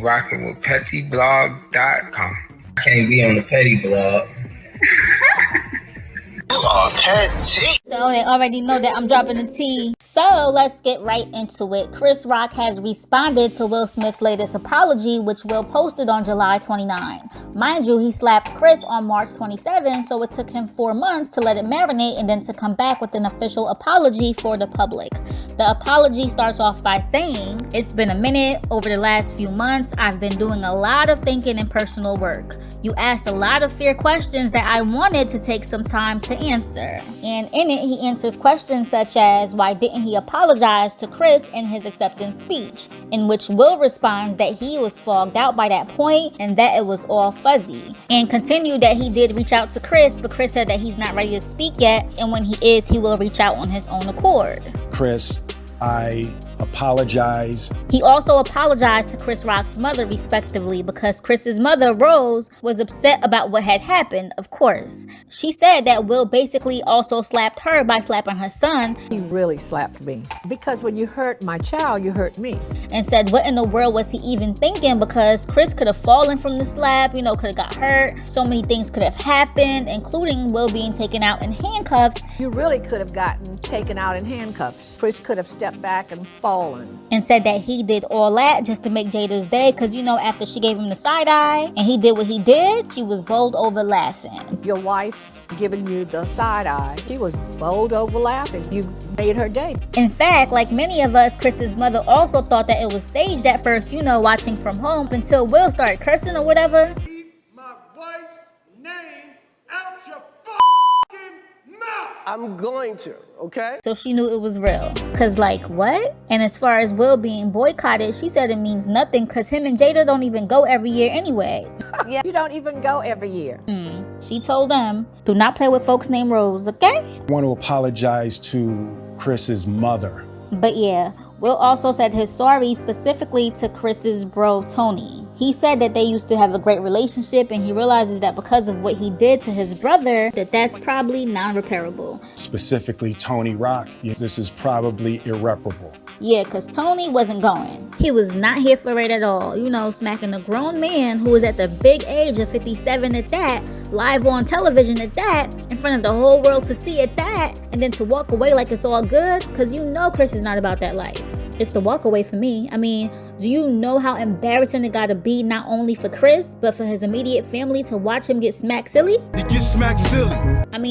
rocking with pettyblog.com. I can't be on the petty blog. So they already know that I'm dropping the tea. So let's get right into it. Chris Rock has responded to Will Smith's latest apology, which Will posted on July 29. Mind you, he slapped Chris on March 27, so it took him 4 months to let it marinate and then to come back with an official apology for the public. The apology starts off by saying, "It's been a minute. Over the last few months, I've been doing a lot of thinking and personal work. You asked a lot of fair questions that I wanted to take some time to answer." And in it, he answers questions such as, why didn't he apologize to Chris in his acceptance speech? In which Will responds that he was fogged out by that point and that it was all fuzzy. And continued that he did reach out to Chris, but Chris said that he's not ready to speak yet, and when he is, he will reach out on his own accord. Chris, I apologize. He also apologized to Chris Rock's mother respectively because Chris's mother, Rose, was upset about what had happened, of course. She said that Will basically also slapped her by slapping her son. He really slapped me because when you hurt my child, you hurt me. And said what in the world was he even thinking, because Chris could have fallen from the slap, could have got hurt. So many things could have happened, including Will being taken out in handcuffs. You really could have gotten taken out in handcuffs. Chris could have stepped back and fallen. And said that he did all that just to make Jada's day, because after she gave him the side eye and he did what he did, she was bowled over laughing. Your wife's giving you the side eye. She was bowled over laughing. You made her day. In fact, like many of us, Chris's mother also thought that it was staged at first, watching from home, until Will started cursing or whatever. Keep my wife's name out your mouth. I'm going to, okay? So she knew it was real. Cause what? And as far as Will being boycotted, she said it means nothing cause him and Jada don't even go every year anyway. Yeah, you don't even go every year. She told them, do not play with folks named Rose, okay? I want to apologize to Chris's mother. But yeah, Will also said his sorry specifically to Chris's bro, Tony. He said that they used to have a great relationship and he realizes that because of what he did to his brother, that's probably non-repairable. Specifically Tony Rock, this is probably irreparable. Yeah, because Tony wasn't going. He was not here for it at all. Smacking a grown man who was at the big age of 57 at that, live on television at that, in front of the whole world to see at that, and then to walk away like it's all good, because Chris is not about that life. It's the walk away for me. Do you know how embarrassing it gotta be not only for Chris, but for his immediate family to watch him get smacked silly? You get smacked silly.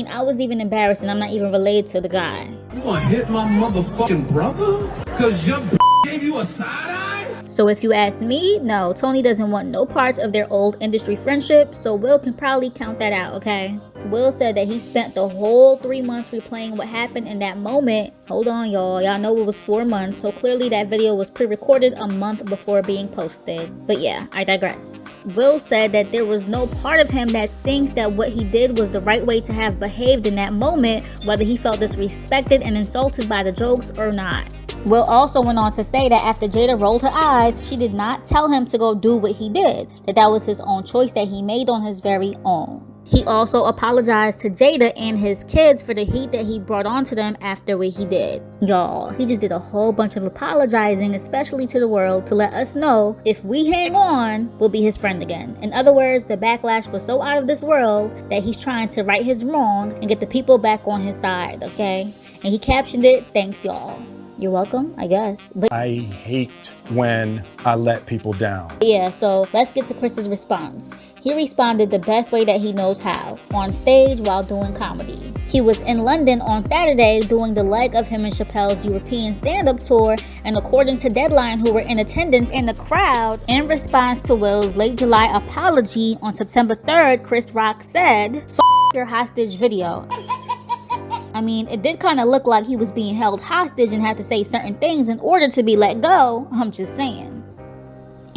I was even embarrassed and I'm not even related to the guy. You wanna hit my motherfucking brother? Cause your gave you a side eye? So if you ask me, no, Tony doesn't want no parts of their old industry friendship, so Will can probably count that out, okay? Will said that he spent the whole 3 months replaying what happened in that moment. Hold on, y'all know it was 4 months, so clearly that video was pre-recorded a month before being posted. But yeah, I digress. Will said that there was no part of him that thinks that what he did was the right way to have behaved in that moment, whether he felt disrespected and insulted by the jokes or not. Will also went on to say that after Jada rolled her eyes, she did not tell him to go do what he did, that was his own choice that he made on his very own. He also apologized to Jada and his kids for the heat that he brought onto them after what he did. Y'all, he just did a whole bunch of apologizing, especially to the world, to let us know if we hang on, we'll be his friend again. In other words, the backlash was so out of this world that he's trying to right his wrong and get the people back on his side, okay? And he captioned it, "Thanks, y'all." You're welcome, I guess. But I hate when I let people down. Yeah, so let's get to Chris's response. He responded the best way that he knows how, on stage while doing comedy. He was in London on Saturday doing the leg of him and Chappelle's European stand-up tour, and according to Deadline, who were in attendance in the crowd, in response to Will's late July apology on September 3rd, Chris Rock said, "F your hostage video." It did kind of look like he was being held hostage and had to say certain things in order to be let go. I'm just saying.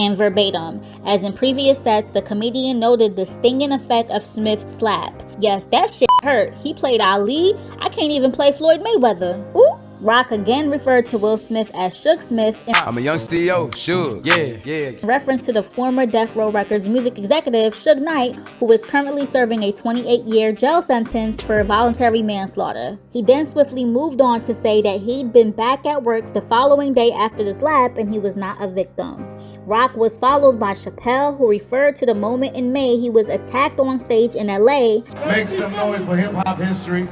And verbatim, as in previous sets, the comedian noted the stinging effect of Smith's slap. Yes, that shit hurt. He played Ali. I can't even play Floyd Mayweather. Ooh. Rock again referred to Will Smith as Suge Smith in I'm a young CEO, Suge, yeah. reference to the former Death Row Records music executive Suge Knight, who is currently serving a 28-year jail sentence for voluntary manslaughter. He then swiftly moved on to say that he'd been back at work the following day after the slap and he was not a victim. Rock was followed by Chappelle, who referred to the moment in May he was attacked on stage in LA. Make some noise for hip-hop history.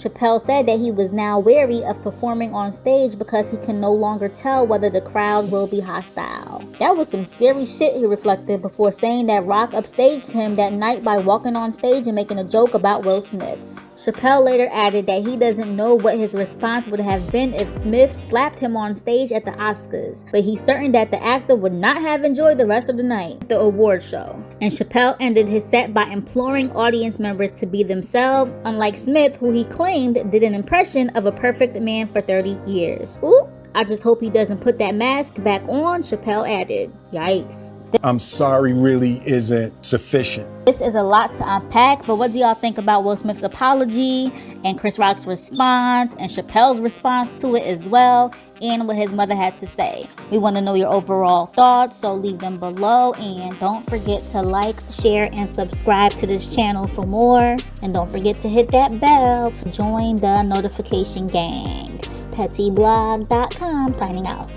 Chappelle said that he was now wary of performing on stage because he can no longer tell whether the crowd will be hostile. That was some scary shit, he reflected, before saying that Rock upstaged him that night by walking on stage and making a joke about Will Smith. Chappelle later added that he doesn't know what his response would have been if Smith slapped him on stage at the Oscars, but he's certain that the actor would not have enjoyed the rest of the night, the award show. And Chappelle ended his set by imploring audience members to be themselves, unlike Smith, who he claimed did an impression of a perfect man for 30 years. Ooh, I just hope he doesn't put that mask back on, Chappelle added. Yikes. I'm sorry really isn't sufficient. This is a lot to unpack, but what do y'all think about Will Smith's apology and Chris Rock's response and Chappelle's response to it as well, and what his mother had to say? We want to know your overall thoughts, so leave them below, and don't forget to like, share, and subscribe to this channel for more, and don't forget to hit that bell to join the notification gang. PettyBlog.com signing out.